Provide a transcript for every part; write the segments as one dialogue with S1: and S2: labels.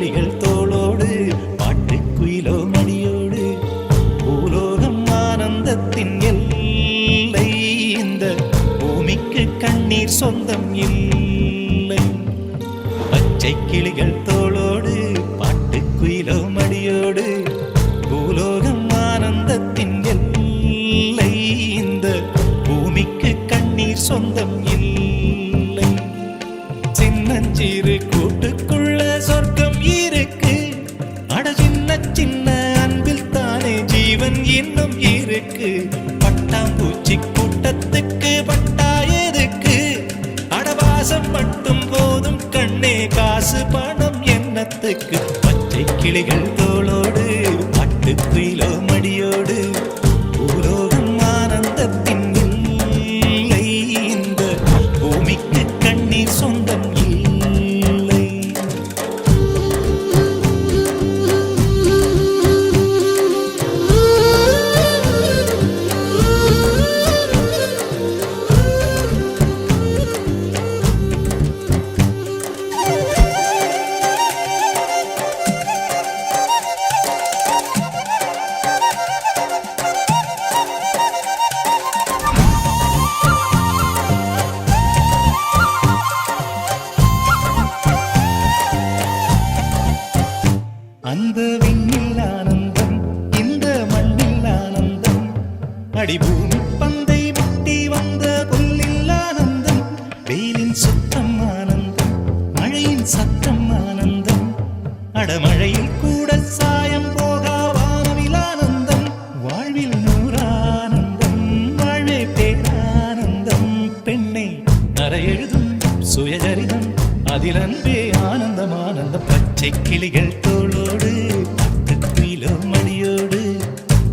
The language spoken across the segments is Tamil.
S1: கிளிகள் தோளோடு பாட்டுக்குயிலோ மடியோடு பூலோகம் ஆனந்தத்தின் எல்லை இந்த பூமிக்கு கண்ணீர் சொந்தம் இல்லை பச்சை கிளிகள் தோளோடு பாட்டுக்குயிலோ மடியோடு பூலோகம் ஆனந்தத்தின் எல்லை இந்த பூமிக்கு கண்ணீர் சொந்தம் இல்லை சின்னஞ்சிறு கூட்டுக்குள்ள சொர்க்கம் இருக்கு அட சின்ன சின்ன அன்பில் தானே ஜீவன் இன்னும் இருக்கு பட்டாம்பூச்சி கூட்டத்துக்கு பட்டா எதுக்கு அடவாசம் மட்டும் போதும் கண்ணே காசு பணம் என்னத்துக்கு பச்சை கிளிகள் தோளோடு பாட்டுக்குயிலோ மடியோடு பூலோகம் ஆனந்தத்தின் இல்லை இந்த பூமிக்கு கண்ணீர் சொந்தம் இல்லை அந்த விண்ணில் ஆனந்தம் இந்த மண்ணில் ஆனந்தம் அடிபூமி பந்தை முட்டி வந்த புல்லில் ஆனந்தம் வெயிலின் சுத்தம் ஆனந்தம் மழையின் சத்தம் ஆனந்தம் அடமழையில் கூட சாயம் போகா வானவில் ஆனந்தம் வாழ்வில் நூறானந்தம் வாழ்வே பேரானந்தம் பெண்ணை அறை எழுதும் சுயசரிதம் அதில் அன்பே ஆனந்தம் ஆனந்தம் பச்சை கிளிகள் தோளோடு பாட்டுக்குயிலோ மடியோடு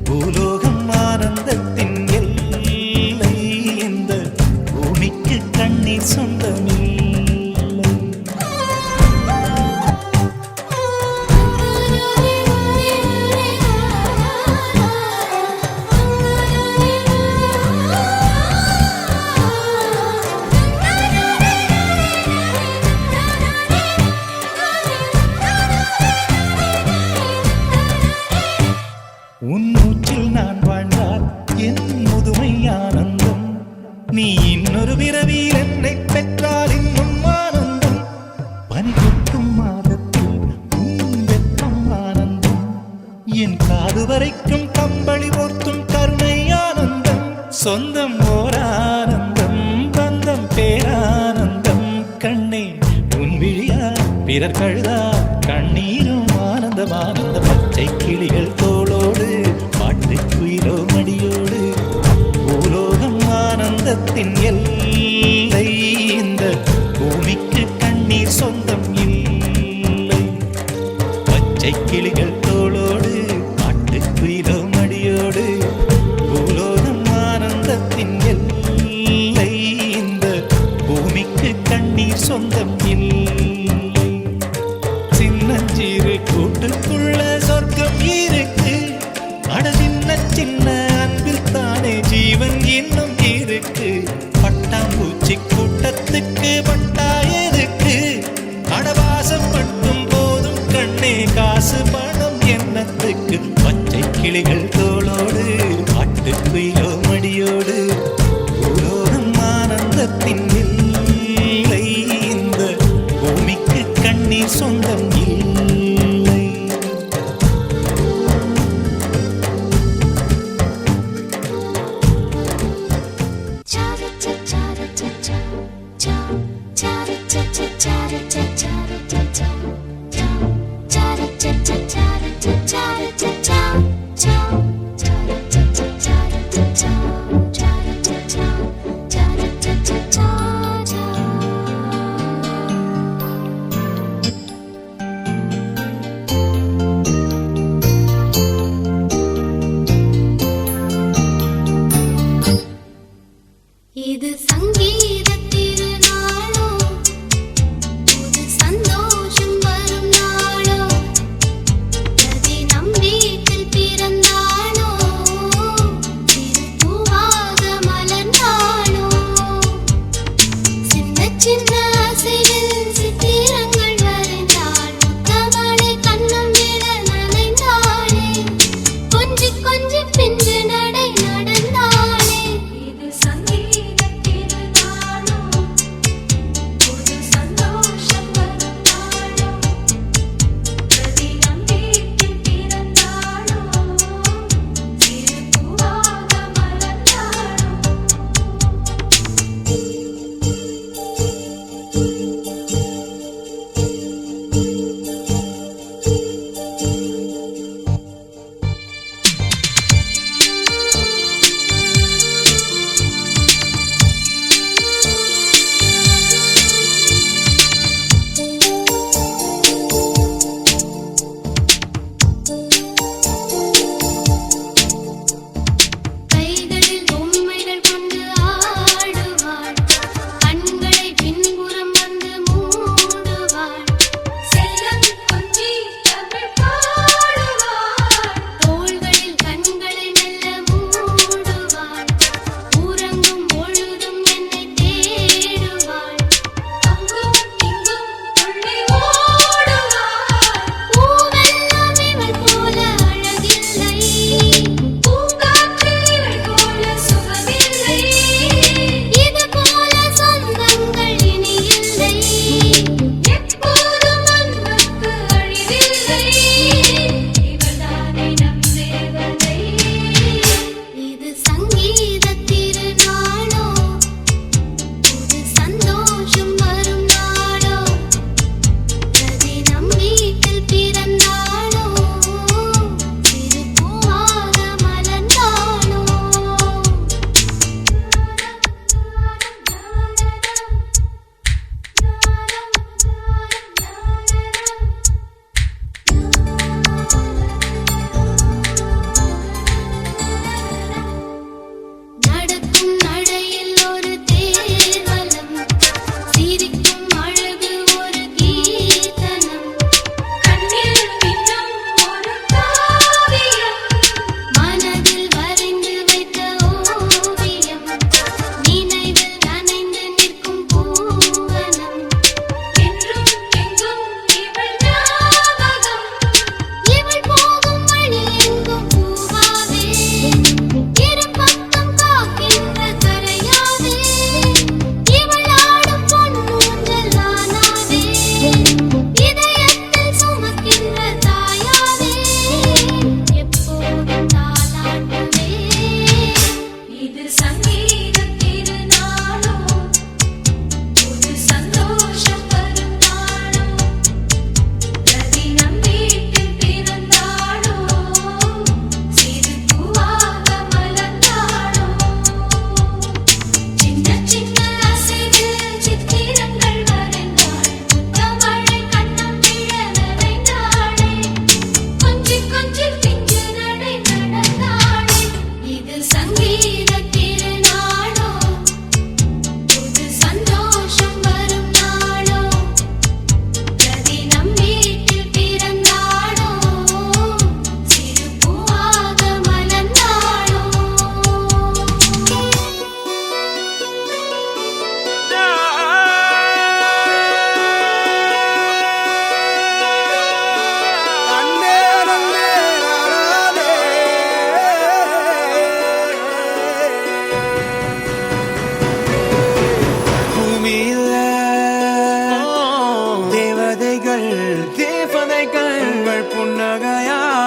S1: பூலோகம் ஆனந்தத்தின் எல்லை இந்த பூமிக்கு கண்ணீர் சொந்தமில்லை உன் மூச்சில் நான் வாழ்ந்தால் என் முதுமை ஆனந்தம் நீ இன்னொரு பிறவியில் என்னை பெற்றால் இன்னும் ஆனந்தம் பனி கொட்டும் மாதத்தில் உன் வெப்பம் ஆனந்தம் என் காது வரைக்கும் கம்பளி போர்த்தும் கருணை ஆனந்தம் சொந்தம் ஓர் ஆனந்தம் பந்தம் பேரானந்தம் கண்ணே உன் விழியா பிறர் கழுதா கண்ணீரும் ஆனந்தம் ஆனந்த பச்சை கிளிகள் தோளோடு பாட்டுக்குயிலோ மடியோடு பூலோகம் ஆனந்தத்தின் எல்லை இந்த பூமிக்கு கண்ணீர் சொந்தம் இல்லை பச்சை கிளிகள் தோளோடு பாட்டுக்குயிலோ மடியோடு பூலோகம் ஆனந்தத்தின் எல்லை இந்த பூமிக்கு கண்ணீர் சொந்தம் இல்லை சின்னஞ்சிறு கூட்டுக்குள்ள சொர்க்கம் இருக்கு அட சின்ன சின்ன அன்பில் தானே ஜீவன் இன்னும் இருக்கு பட்டாம்பூச்சி கூட்டத்துக்கு பட்டா எதுக்கு அடவாசம் மட்டும் போதும் கண்ணே காசு பணம் என்னத்துக்கு பச்சை கிளிகள் தோளோடு பாட்டுக்குயிலோ மடியோடு பூலோகம் ஆனந்தத்தின் இல்லை இந்த பூமிக்கு கண்ணீர் சொந்தம் இல்லை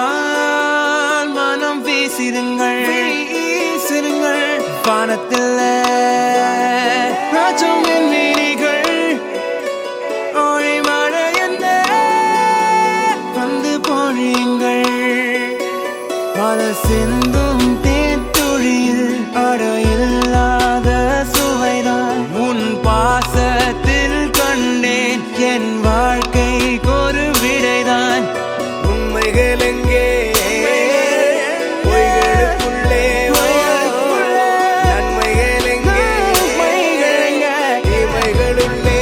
S2: புன்னகையால் மனம் வீசிருங்கள் வானத்தில் ராஜம் என் வீணிகள் ஒளி மழை என்ன வந்து பொழியுங்கள் பல சிந்தும் தேத்துழியில் அடையில்லாத சுவைதான் உன் பாசத்தில் கண்டேன் என் வாழ்க்கைக்கு ஒரு விடைதான் உண்மைகள் எங்கே பொய்களுக்குள்ளே நன்மைகள் எங்கே தீமைகளுள்ளே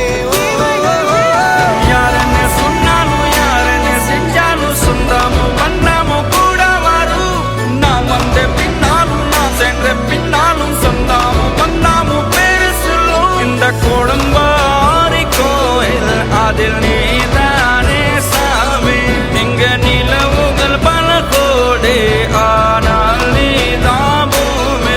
S3: யாரன்னு சொன்னாலும் யாரன்னு செஞ்சாலும் சொந்தாமும் பண்ணாமும் கூட வரும் நான் வந்த பின்னாலும் நான் சென்ற பின்னாலும் சொந்தாமும் பண்ணாமும் பேரு சொல்லும் இந்த கோடம்பாரி கோயில் அதில் நீதானே சாமி இங்க நிலவுகள் பல கோடி ஆனால் நீதான் பூமி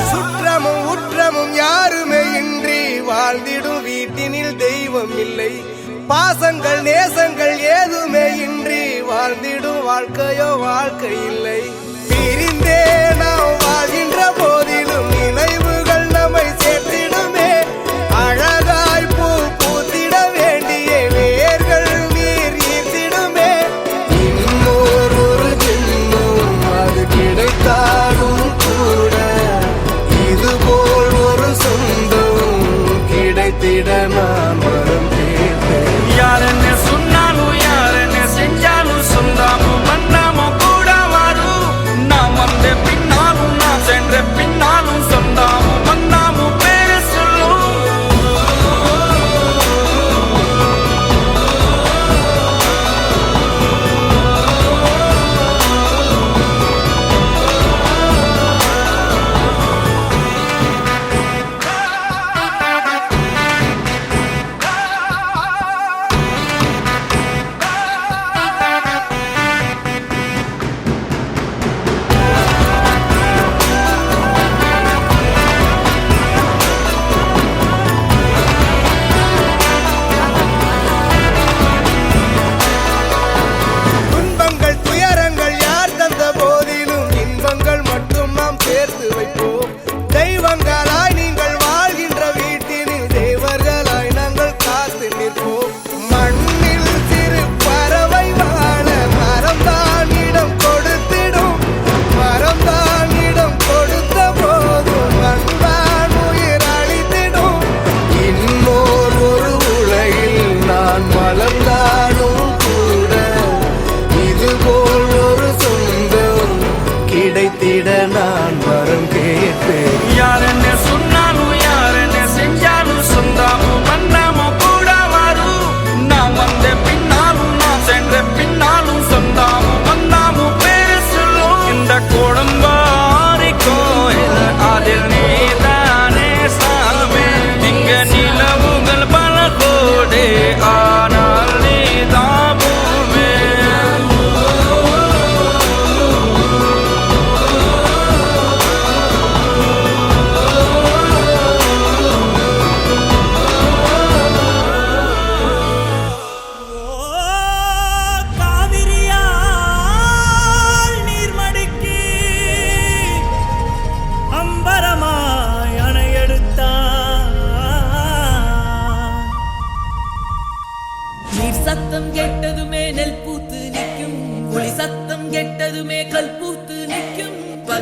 S2: சுற்றமும் உற்றமும் யாருமே இன்றி வாழ்ந்திடும் வீட்டினில் தெய்வம் இல்லை பாசங்கள் நேசங்கள் ஏதுமே இன்றி வாழ்ந்திடும் வாழ்க்கையோ வாழ்க்கை இல்லை பிரிந்தே நாம் வாழ்கின்ற போதிலும் நினைவுகள் நம்மை சேர்த்திடுமே அழகாய் பூ பூத்திட வேண்டிய வேர்கள் நீர் ஈர்த்திடுமே இன்னொரு ஜென்மம் அது கிடைத்தாலும் கூட இதுபோல் ஒரு சொந்தம் கிடைத்திட நான் வரம் கேட்டேன்
S3: யாரன்னு சொன்னாலும் யாரன்னு செஞ்சாலும் சொந்தாமும் பண்ணாமும் கூட வரும் நான் வந்த பின்னாலும் நான் சென்ற பின்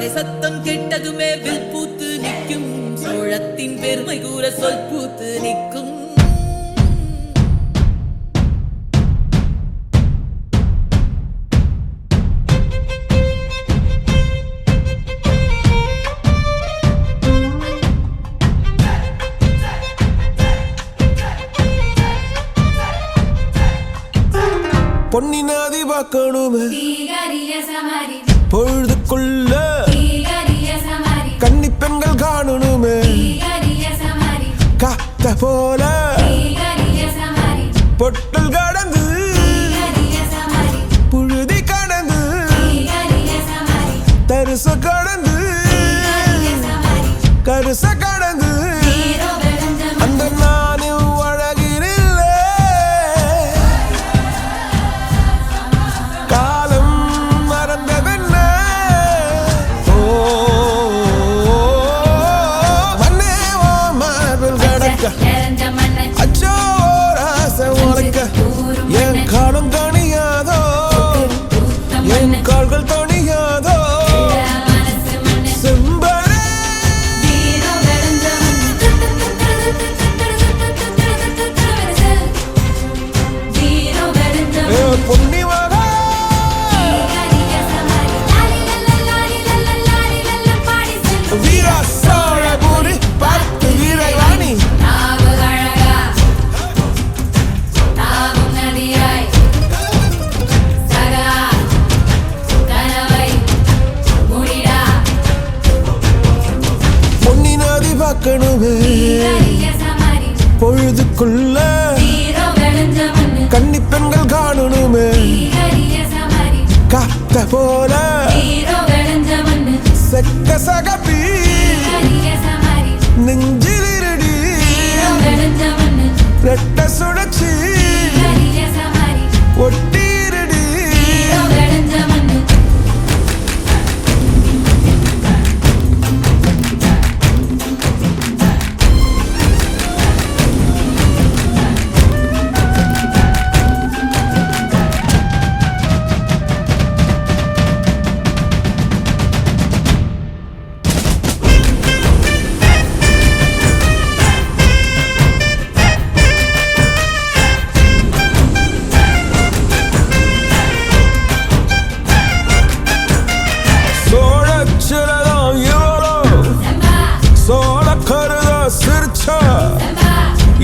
S4: பகை சத்தம் கெட்டதுமே வில் பூத்து நிற்கும், சோழத்தின் பெருமை கூற சொல் பூத்து நிற்கும்.
S2: பொன்னினாதி பார்க்கணுமே பொழுதுக்குள்ள கன்னி பெண்கள் காணணுமே காத்த போல பொட்டல் கடந்து புழுதி கடந்து தரிச கடந்து கருச கடந்து அந்த நானும் அழகினில்லை காலம் மறந்ததென்ன மண்ணே ஓ மார்பில் கடக்க அச்சோ ராச உனக்க என் காலம் தணியாதோ என் கால்கள் தணியாதோ பொழுதுக்குள்ள கன்னி பெண்கள் காணணுமே காத்த போல செக்க சகப்பி நெஞ்சில் இருடி ரெட்ட சுழற்சி ஒட்டிருடி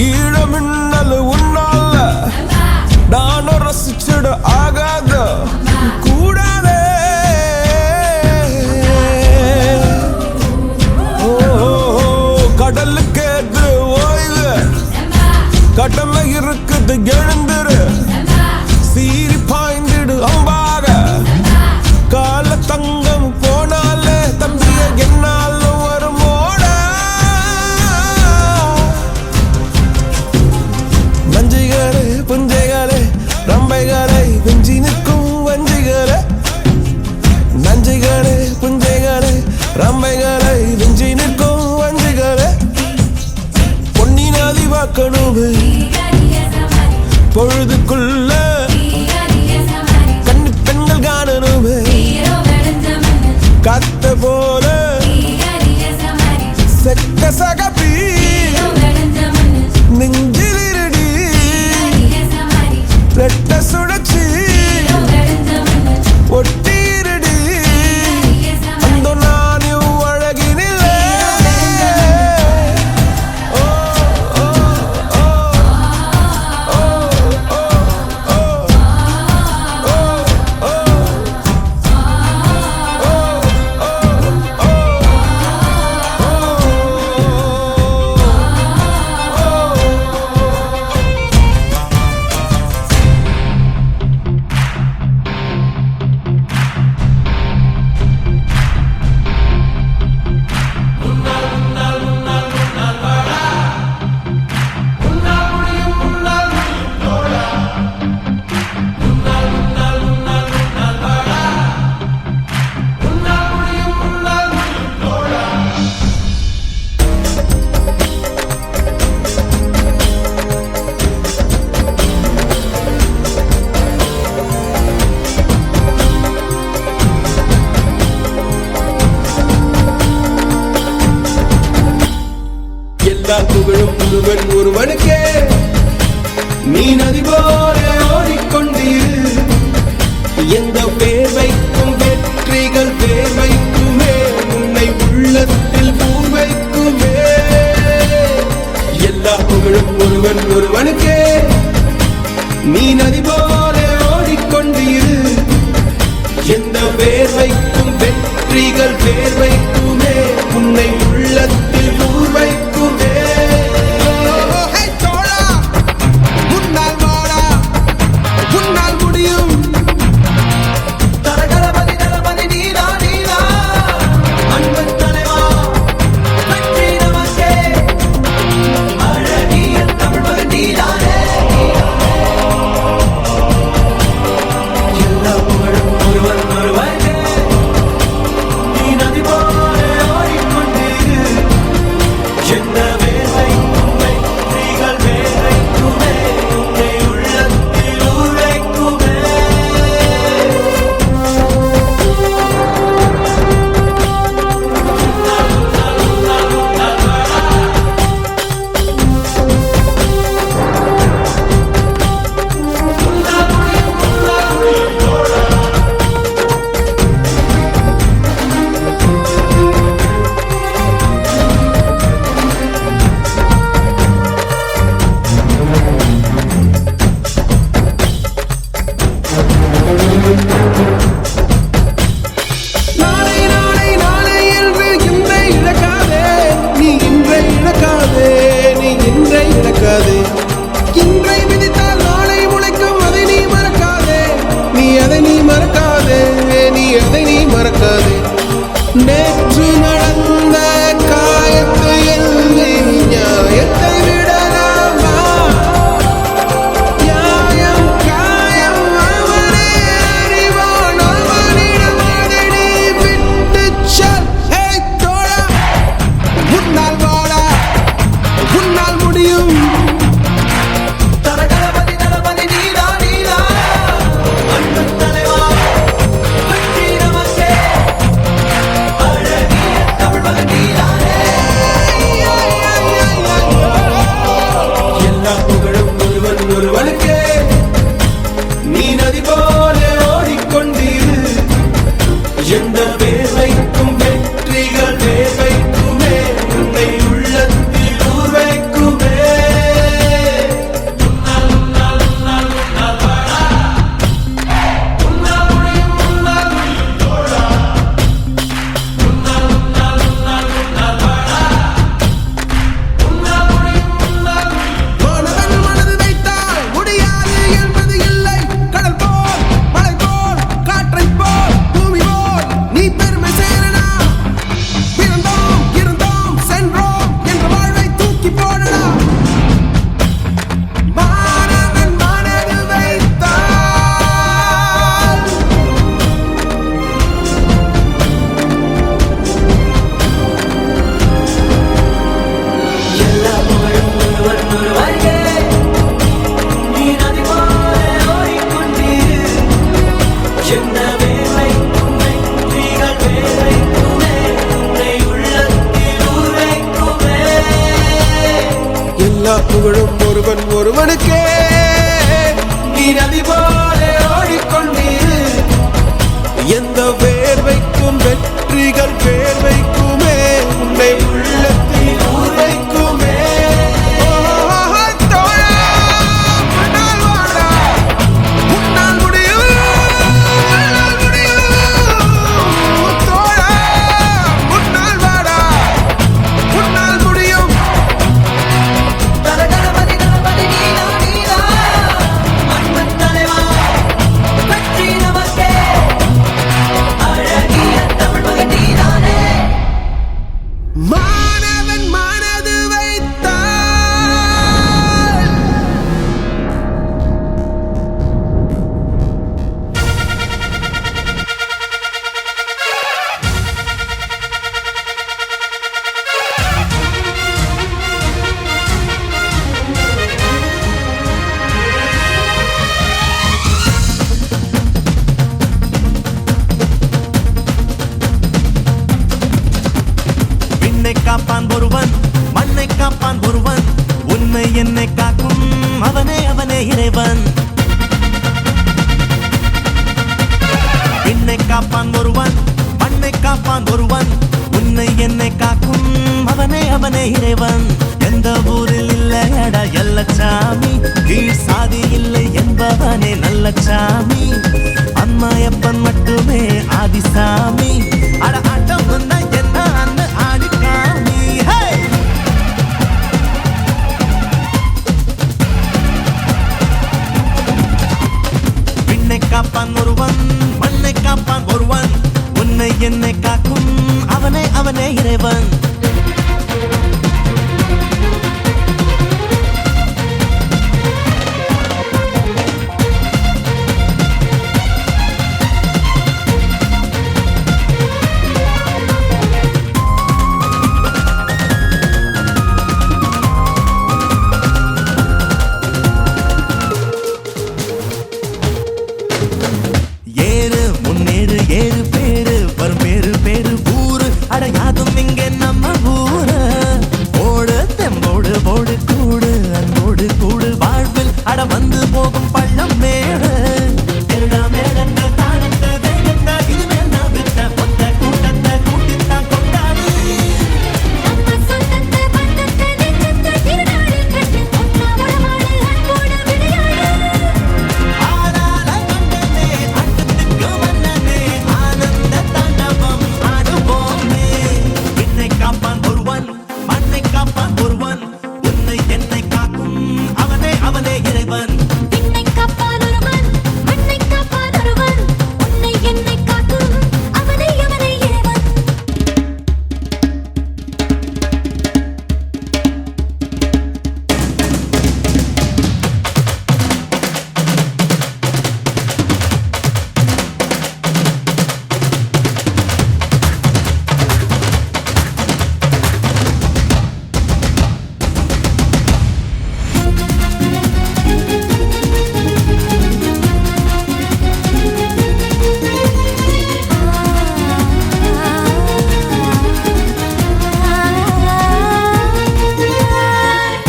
S2: ஈழமின்னல் உன்னால நானும் ரசிச்சிட ஆகாத கூடாதே கடலுக்கு எதிர் ஓய்வு கடமை இருக்குது எழுந்துரு சீரி பாய்ந்திடு அம்பாக கால தங்கம் போனாலே தம்பிய என்னாலும் வருமோட நஞ்சிகளே புஞ்சைகளே ரம்பைகளை வெஞ்சி நிற்கும் வஞ்சிகளே நஞ்சிகளே புஞ்சைகளே ரம்பைகளை வெஞ்சி நிற்கும் வஞ்சிகளே பொன்னினாதி பார்க்கணுமே பொழுதுக்குள்ள கன்னி பெண்கள் காணணுமே காத்த போல செக்க சகப்பி நெஞ்சில் இருடி ரெட்ட சுழற்சி ஒட்டிருடி அந்த நானும் அழகினில்லை ஒருவனுக்கே நீ நதி போல ஓடிக்கொண்டீர். எந்த வேர்வைக்கும் வெற்றிகள் வேர்வைக்குமே, உன்னை உள்ளத்தில் பூர்வைக்குமே. எல்லா புகழும் ஒருவனுக்கே நீ நதி போல ஓடிக்கொண்டீர். எந்த வேர்வைக்கும் வெற்றிகள் வேர்வைக்குமே, உன்னை உள்ளத்தில் பூர்வைக்குமே. நேற்று நடந்த காயத்தை எண்ணி நியாயத்தை விடலாமா? நியாயம் காயம் அவனே அறிவான், அவனிடம் அதை நீ விட்டுச் செல். ஏய் தோழா, உன்னால் வாடா, உன்னால் முடியும்.
S3: அன்பு தலைவா, வெற்றி நமக்கே.
S5: இறைவன். என்னை காப்பான் ஒருவன், மண்ணை காப்பான் ஒருவன், உன்னை என்னை காக்கும் அவனே அவனே இறைவன். எந்த ஊரில் இல்லையடா எல்லச்சாமி, கீழ் சாதி இல்லை என்பவனே நல்லச்சாமி. அம்மாயப்பன் மட்டுமே ஆதிசாமி. அட ஆட்டம் வந்தா என்ன அண்ணு ஆடிக்காமி. விண்ணை காப்பான் ஒருவன், மண்ணை காப்பான் ஒருவன், உன்னை என்னை காக்கும் அவனே அவனே இறைவன். ஏறு முன்னேறு ஏறு பேரு வரும் பேரு பேரு ஊரு அடையாதும் இங்கே நம்ம ஊரு. ஓடு தெம்போடு போடு கூடு அன்போடு கூடு வாழ்வில் அட வந்து போகும் பள்ளம் மேடு. திருடா மேடங்கள் தானத்தை வேகத்தை இதுவே நான் விட்ட மொத்த கூட்டத்தை கூட்டித்தான் கொண்டாடு.
S6: நம்ம சொந்தத்தை பந்தத்தை நெஞ்சத்தை திருநாடு கட்டு ஒன்னா உடமாடு அன்போடு விளையாடு.
S5: ஆடால கண்டனே அண்டத்துக்கு வந்தனே ஆனந்த தாண்டவம் ஆடுவோமே. என்னை காப்பான் ஒருவன், மண்ணை காப்பான் ஒருவன், உன்னை என்னை காக்கும் அவனே அவனே இறைவன்.
S6: விண்ணை காப்பான் ஒருவன், மண்ணை காப்பான் ஒருவன், உன்னை என்னை காக்கும் அவனே அவனே இறைவன்.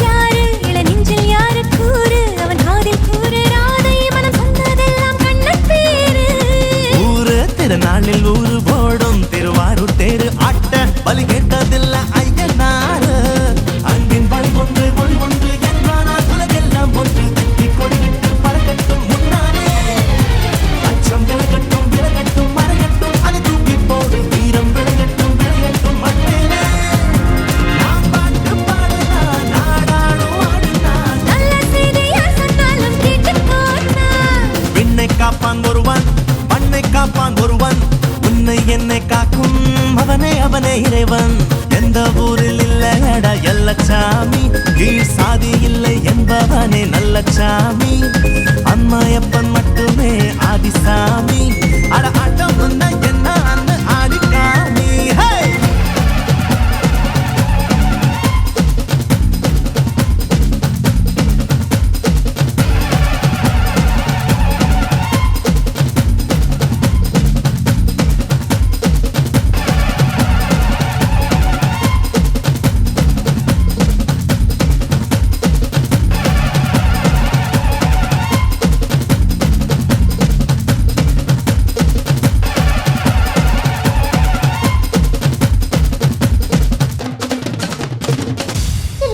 S6: யாரு இளநெஞ்சில் யாரு கூறு, அவன் காதில் கூறு ராதை மனம் சொன்னதெல்லாம் கண்ணன் பேரு.
S5: ஊரு திருநாளில் ஊரு போடும் திருவாரூர் தேரு ஆட்ட பலி கேட்டதில்ல ஐயனாரு. அன்பின் பல் ஒன்று மொழி ஒன்று என்றானால் உலகெல்லாம் ஒன்று தட்டி கொடிவிட்டு பறக்கட்டும் முன்னாலே. அச்சம் விலகட்டும் விலகட்டும் மறையட்டும் அதை தூக்கி போடு. வீரம் விளையட்டும் விளையட்டும் மண்ணேலே. நான் பாட்டு பாடுனா நாடாடும் ஆடுனா.
S6: நல்ல செய்தி யார் சொன்னாலும் கேட்டுப் போனா.
S5: விண்ணை காப்பான் ஒருவன், மண்ணை காப்பான் ஒருவன், உன்னை என்னை காக்கும் அவனே அவனே இறைவன். எந்த ஊரில் இல்லையடா எல்லச்சாமி, கீழ் சாதி இல்லை என்பவனே நல்லச்சாமி. அம்மாயப்பன் மட்டுமே ஆதிசாமி. அட ஆட்டம் வந்தா என்ன அண்ணு ஆடிக்காமி.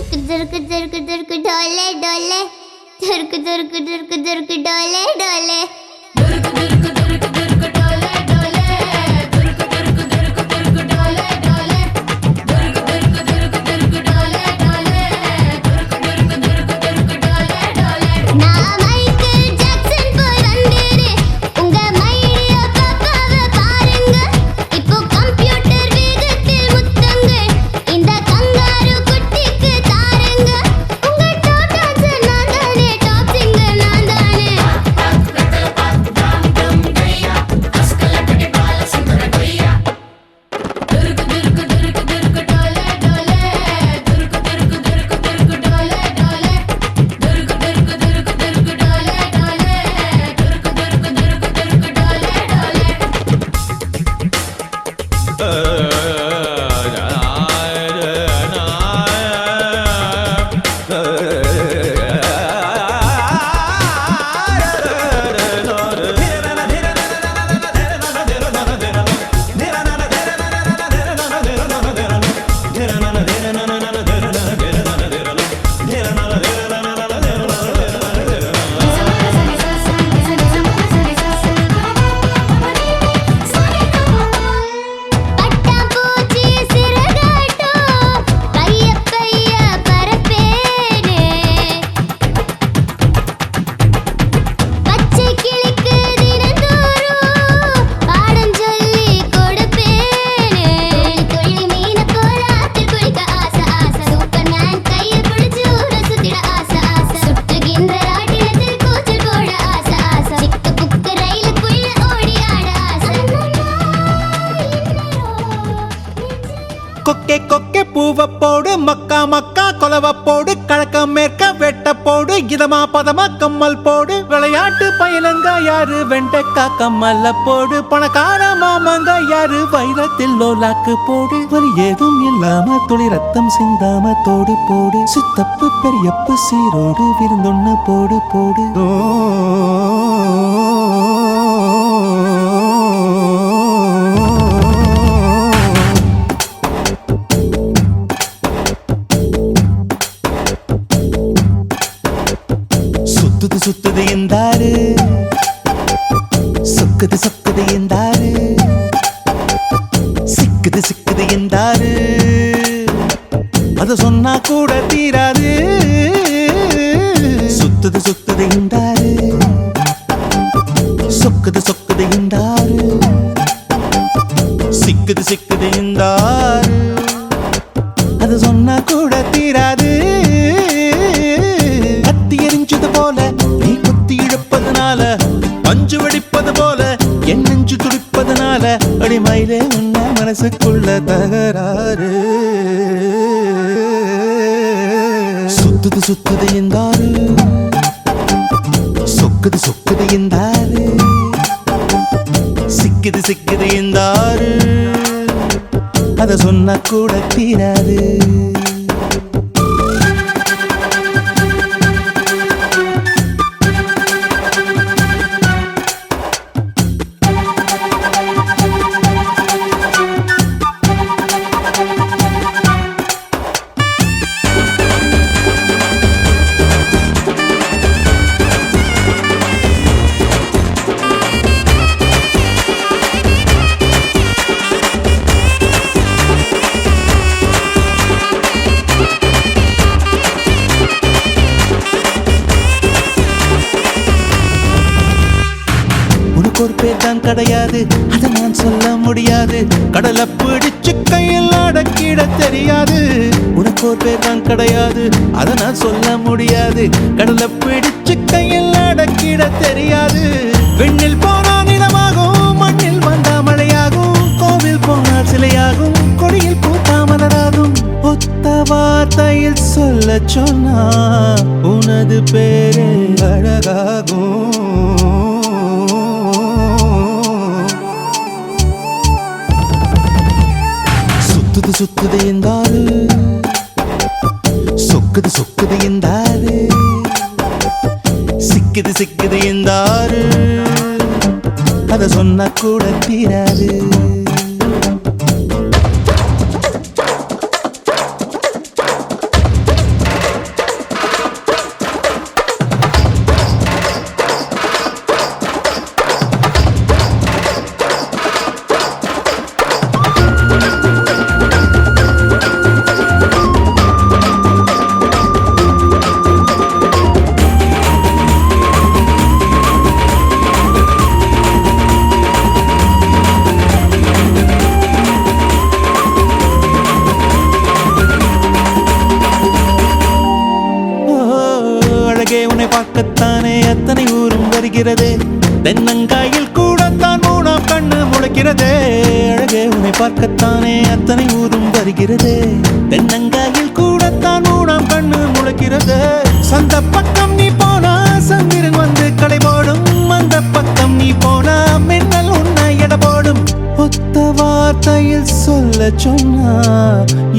S6: दुर्क दुर्क दुर्क दुर्क डोले डोले दुर्क दुर्क दुर्क दुर्क डोले डोले दुर्क दुर्क दुर्क दुर्क डोले डोले दुर्क दुर्क दुर्क दुर्क डोले डोले दुर्क दुर्क दुर्क दुर्क डोले डोले दुर्क दुर्क दुर्क दुर्क डोले डोले ना மைக்கேல் ஜாக்சன் போய் வந்தேரே உங்க மைடியா பாப்பாவை பாருங்க இப்போ கம்ப்யூட்டர் வேகத்தில் முத்தங்கள் இந்த கங்காரு குட்டிக்கு தாருங்க உங்க டாப் டான்சர் நான் தானே டாப் சிங்கர் நான் தானே
S1: கொக்கே கொக்கே பூவ போடு, மக்கா மக்கா கொலவ போடு, கிழக்க மேற்க வெட்ட போடு, இதமா பதமா கம்மல் போடு. விளையாட்டு பயிலங்க யாரு வெண்டைக்கா கம்மல்ல போடு, பணக்கார மாமங்க யாரு வைரத்தில் லோலாக்கு போடு. வலி ஏதும் இல்லாம துளி ரத்தம் சிந்தாம தோடு போடு, சித்தப்பு பெரியப்பு சீரோடு விருந்தொன்னு போடு போடு. சுத்துது சுத்துது எந்தாரு, சொக்குது சொக்குது எந்தாரு, சிக்குது சிக்குது எந்தாரு, அத சொன்னா கூட தீராது. சுத்துது சுத்துது எந்தாரு, சொக்குது சொக்குது எந்தாரு, சிக்குது சிக்குது எந்தாரு, அத சொன்னா கூட தீராது. எரிஞ்சது போல நீ குத்தி இழுப்பதனால, பஞ்சு வெடிப்பது போல என் நெஞ்சு துடிப்பதனால, அடிமையிலே உன்ன மனசுக்குள்ள தகராறு. சுத்துது சுத்துது எந்தாரு, சொக்குது சொக்குது எந்தாரு, சிக்குது சிக்குது எந்தாரு, அத சொன்னா கூட தீராது. ஒரு பேர் தான் கிடையாது, அதை நான் சொல்ல முடியாது, கடலை பிடிச்சு கையில் அடக்கிட தெரியாது. உனக்கு ஒரு பேர் தான் கிடையாது, அதை நான் சொல்ல முடியாது, கடலை பிடிச்சு கையில் அடக்கிட தெரியாது. விண்ணில் போனா நிலமாகும், மண்ணில் வந்தா மழையாகும், கோவில் போனால் சிலையாகும், கொடியில் பூத்தா மலராகும். ஒத்த வார்த்தையில் சொல்ல சொன்னா உனது பேரே அழகாகும். சுத்துது சுத்துது எந்தாரு, சொக்குது சொக்குது எந்தாரு, சிக்குது சிக்குது எந்தாரு, அத சொன்னா கூட தீராது. உன்னை பார்க்கத்தானே அத்தனை ஊரும் வருகிறதே, தென்னங்காயில் கூடத்தான் மூணாம் கண்ணு முளைக்கிறதே. அழகே உன்னை பார்க்கத்தானே அத்தனை ஊரும் வருகிறதே, தென்னங்காயில் கூடத்தான் மூணாம் கண்ணு முளைக்கிறதே. சொந்த பக்கம் நீ போனா சந்திரன் வந்து கடை போடும், அந்த பக்கம் நீ போனா மின்னல் உன்னை எடை போடும். ஒத்த வார்த்தையில் சொல்ல சொன்னா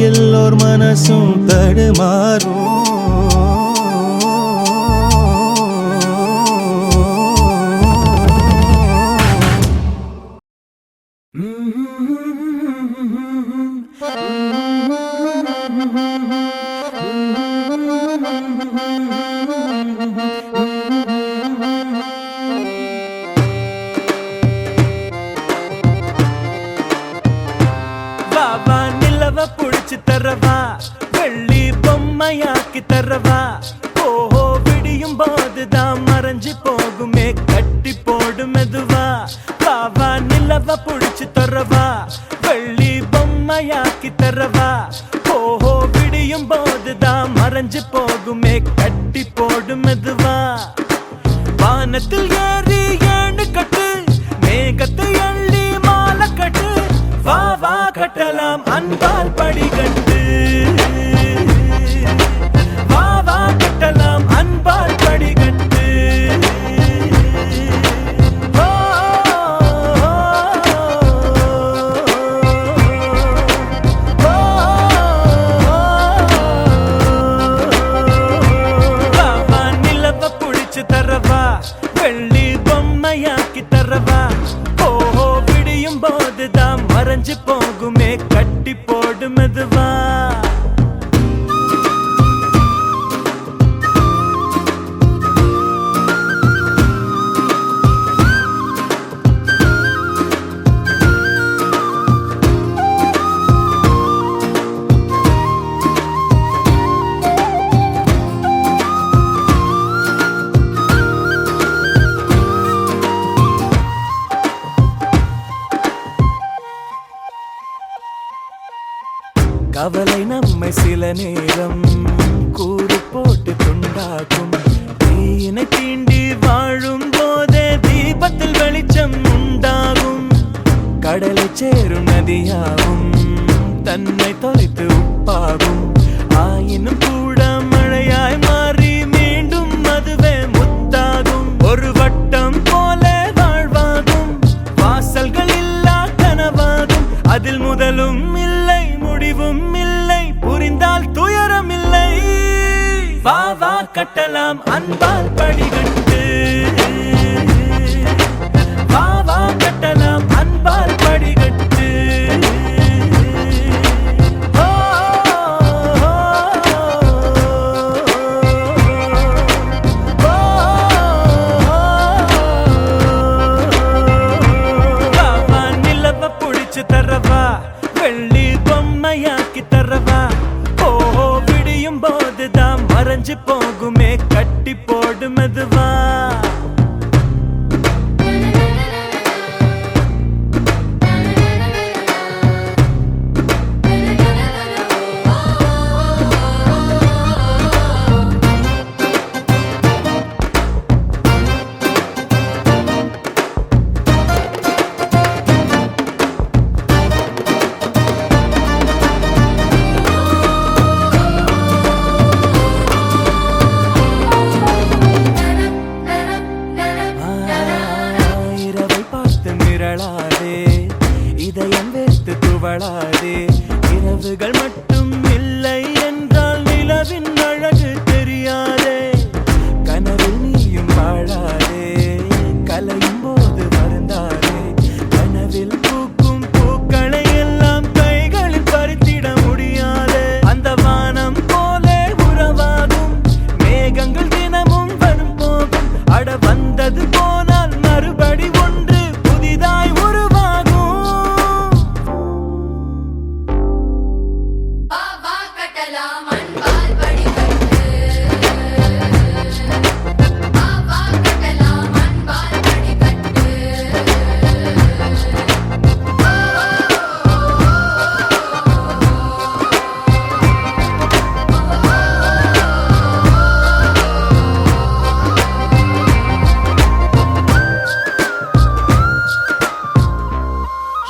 S1: எல்லோர் மனசும் தடுமாறும்.
S2: வாவா நிலவ புடிச்சு தரவா, வெள்ளி பொம்மையாக்கி தரவா, ஓஹோ விடியும் போதுதான் மறைஞ்சு போகுமே கட்டி போடு மெதுவா. வாவா நிலவ புடிச்சு தரவா, வெள்ளி பொம்மையாக்கி தரவா, ஓஹோ விடியும் போதுதான் மறைஞ்சு போகுமே கட்டி போடு மெதுவா. வானத்தில் ஏறி ஏணு கட்டு, மேகத்தை அள்ளி மாலை கட்டு, வா வா கட்டலாம் அன்பால் படி கவலை நம்மை சில நேரம் கூறு போட்டு துண்டாக்கும். தீயினை தீண்டி வாழும் போதே தீபத்தில் வெளிச்சம் உண்டாகும். கடலை சேரும் நதியாகும் தன்னை தொலைத்து உப்பாகும். ஆயினும் கூட மழையாய் மாறி மீண்டும் அதுவே முத்தாகும். ஒரு வட்டம் போல வாழ்வாகும். வாசல்கள் இல்லா கனவாகும். அதில் முதலும் இல்லை முடிவும் இல்லை. புரிந்தால் துயரம் இல்லை. வா வா கட்டலாம் அன்பால் படிகட்டு. வா வா கட்டலாம் அன்பால் படிகட்டு. தரவா வெள்ளி பொம்மையாக்கி தரவா. ஓ விடியும் போதுதான் மறைஞ்சு போகுமே கட்டி போடு மெதுவா. இதயம் வேத்து துவளாதே. இரவுகள் மட்டும் இல்லை என்றால் நிலவின் அழகு தெரியாதே. கனவில் நீயும் வாழாதே. கலையும் போது வருந்தாதே. கனவில் பூக்கும் பூக்களை எல்லாம் கைகளில் பறித்திட முடியாதே. அந்த வானம் போலே உறவாகும். மேகங்கள் தினமும் வரும் போகும். அட வந்தது போனால் மறுபடி ஒன்று புதிதாய் உருவாகும்.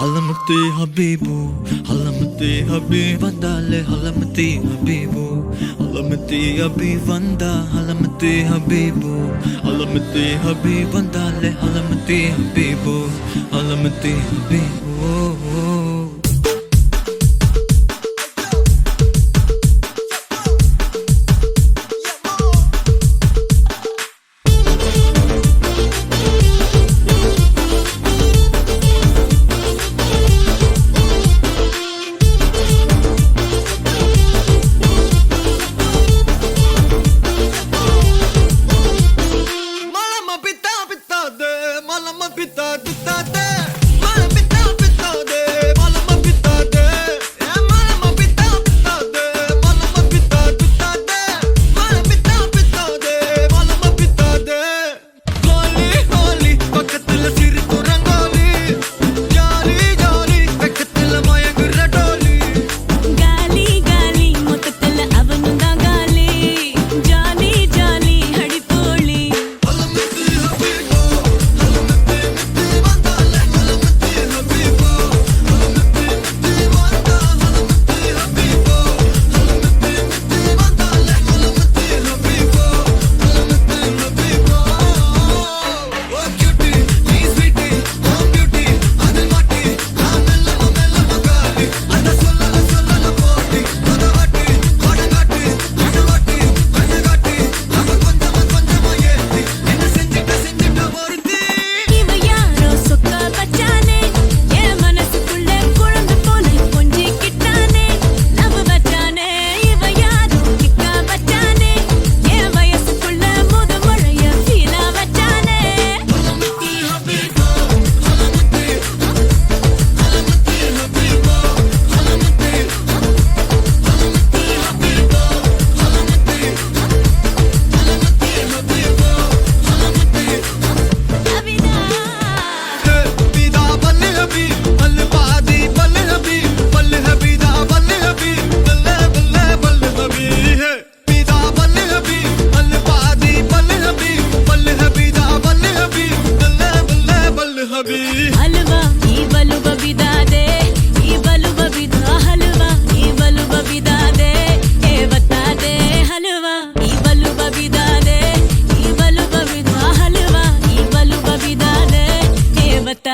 S1: Halamati Habibu, Halamati Habib Vandale, Halamati Habibu, Halamati Habib Vanda, Halamati Habibu, Halamati Habib Vandale, Halamati Habibu, Halamati Habibu.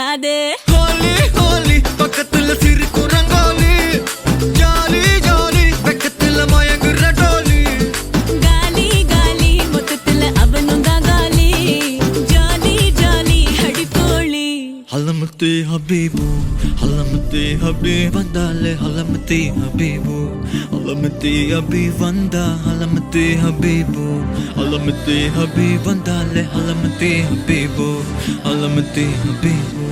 S4: நிக்காதே.
S3: Holi Holi பக்கத்துல சிறு குரங்கோலி ஜாலி ஜாலி பக்கத்துல மயங்குற டோலி
S4: காலி காலி மொத்தத்துல அவனும் தான் காலி. ஜாலி ஜாலி அடிப்போலி.
S3: ஹலமத்தே ஹபீபு ஹலமத்தே ஹபீப் வந்தாலே ஹலமத்தே ஹபீபு ஹலமத்தே ஹபீப் வந்தா ஹலமத்தே ஹபீபு ஹலமத்தே ஹபீப் வந்தாலே ஹலமத்தே ஹபீபு ஹலமத்தே ஹபீபு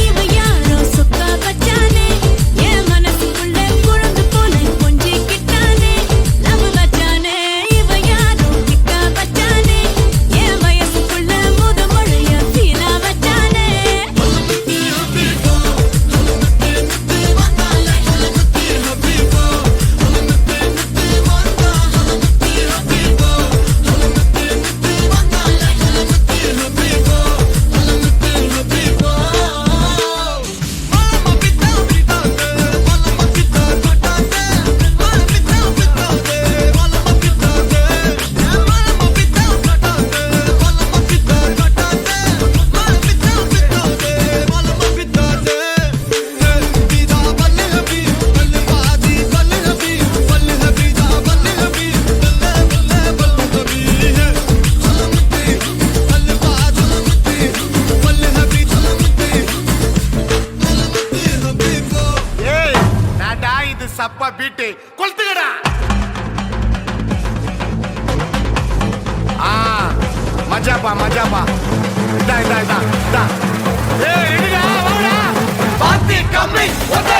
S4: இவ யாரோ சொக்கா வச்சானே. என் மனசுக்குள்ள குழந்தை போல கொஞ்சிக்கிட்டானே. லவ் வச்சானே. இவ யாரோ கிக்கா வச்சானே. என் வயசுக்குள்ள முத மழைய ஃபீலா வச்சானே.
S7: ஏய் நாடா இது சப்பா பீட்டு கொளுத்துக்கடா மஜாப்பா மஜாப்பா இதா இதா இதா இதா ஏய் ரெடிடா வாடா பாத்தி கம்மி ஓகே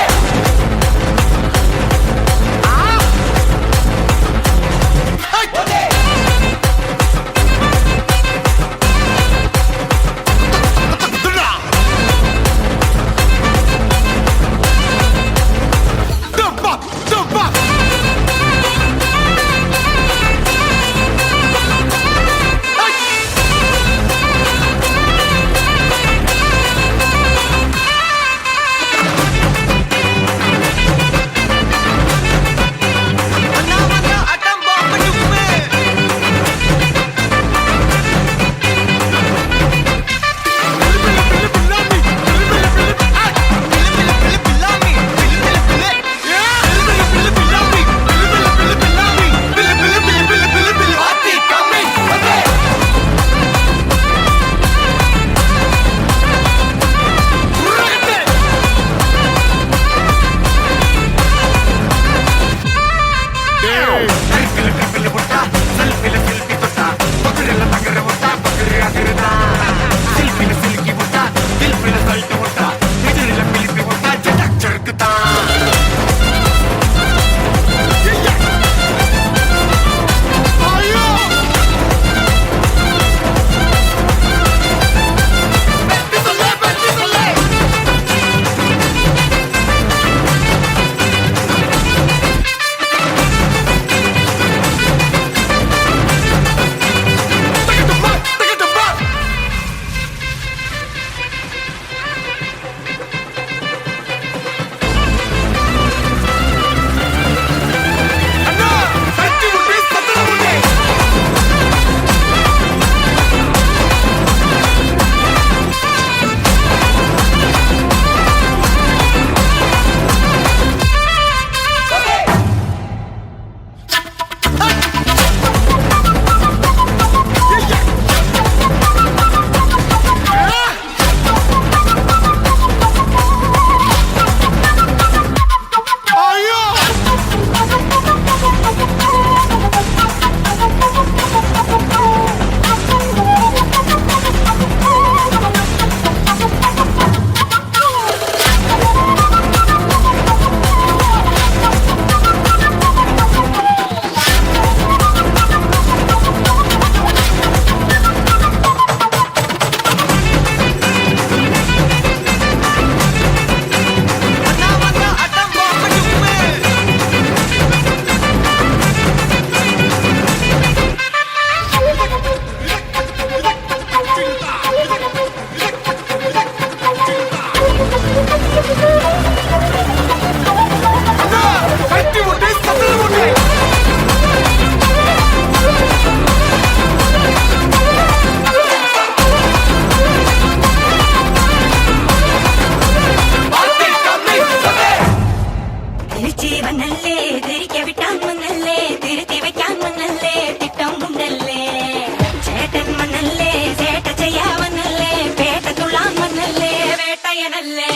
S4: வேட்டையனல்லே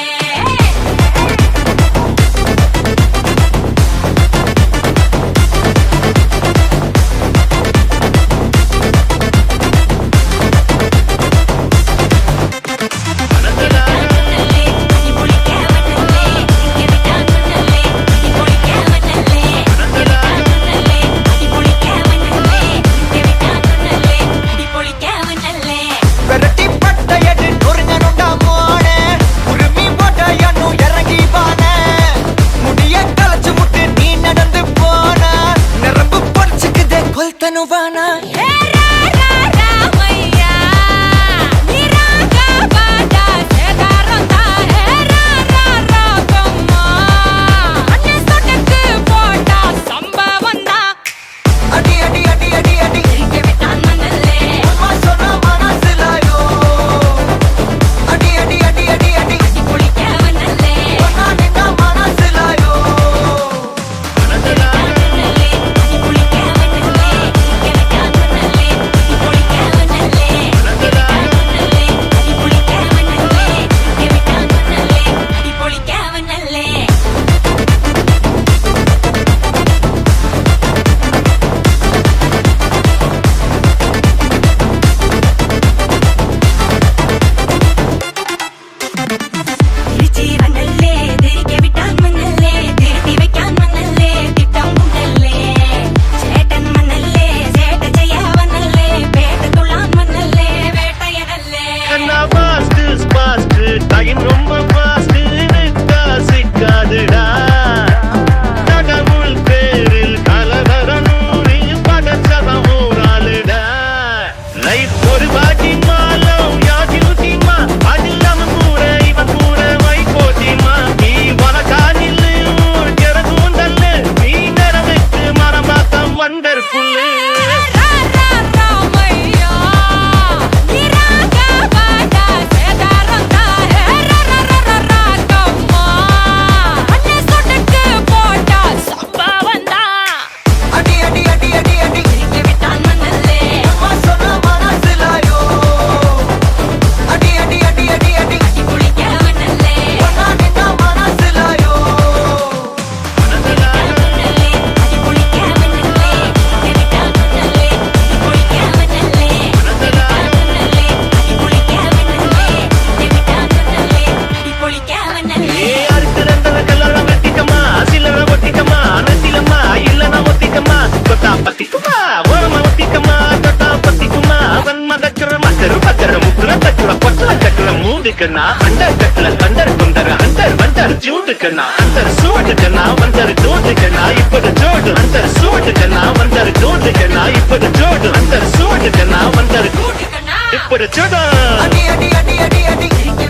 S5: விரட்டி பட்டையடி நொறுங்கனுண்டா மோனே உரிமை போட்டையனு இறங்கி வானே முடிய கலச்சு முட்டு நீ நடந்து போன நரம்பு பொடிச்சுக்குதே கொல்தனுவானா அடி அடி அடி அடி அடி அம்மா சொன்ன மனசிலாயோ அடி அடி அடி அடி அடி ஒன்னா நின்னா மனசிலாயோ அடி அடி அடி அடி அடி அம்மா சொன்ன மனசிலாயோ அடி அடி அடி அடி அடி ஒன்னா நின்னா மனசிலாயோ
S7: அண்டர் கட்டல கண்டர் குண்டர் அண்டர் வண்டர் ஜூட்டுக்கண்ணா அண்டர் சூட்டுக்கண்ணா வண்டர் ஜோட்டுக்கண்ணா இப்பது ஜோடு அண்டர் சூட்டுக்கண்ணா வண்டர் ஜோட்டுக்கண்ணா இப்பது ஜோடு அண்டர் சூட்டுக்கண்ணா வண்டர் இப்பது ஜோடு
S5: அடி அடி அடி அடி அடி